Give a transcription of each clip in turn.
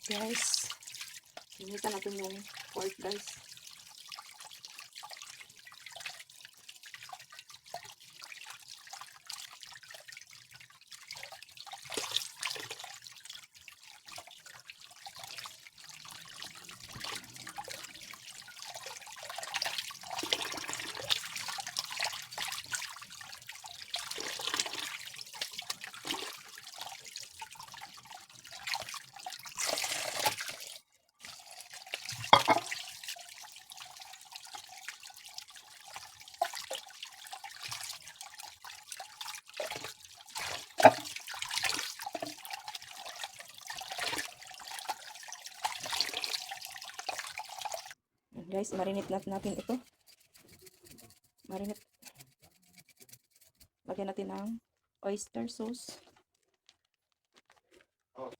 Guys, initan natin yung pork, guys. Guys, marinate natin ito. Marinate. Lagyan natin ng oyster sauce.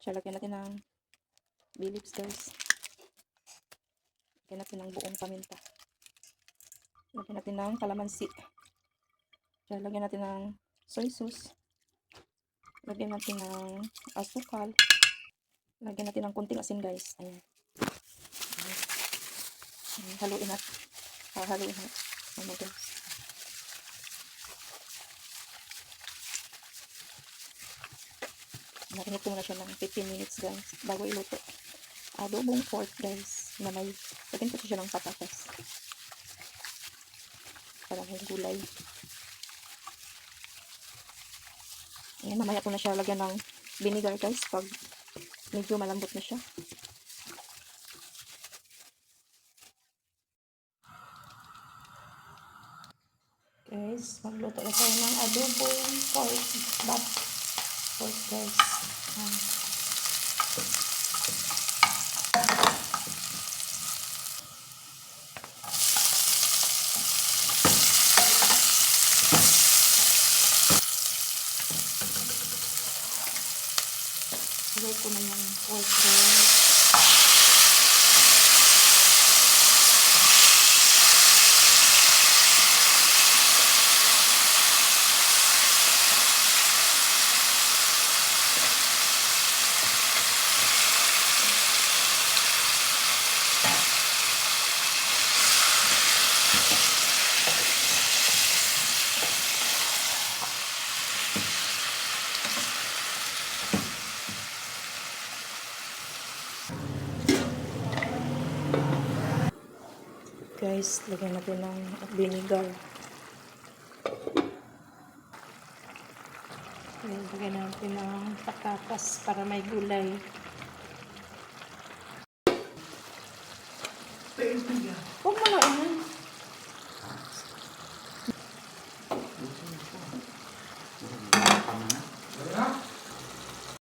Lagyan natin ng bay leaves, guys. Lagyan natin ng buong paminta. Lagyan natin ng kalamansi. Lagyan natin ng soy sauce. Lagyan natin ng asukal. Lagyan natin ng kunting asin, guys. Ayan. Haluin natin. Haluin natin. Ayan, guys. Marinate muna siya ng 15 minutes, guys, bago iluto. Adobong pork, guys, na may, lagyan ko siya ng patatas. Para may gulay. Ayan, mamaya ko na siya lagyan ng vinegar, guys, pag medyo malambot na siya. Guys, magluto na tayo ng adobong pork, guys. Ilagay ko na yung pork, guys. Guys, lagyan natin ng vinegar. Lagyan natin ng patatas para may gulay. Huwag mo na inan.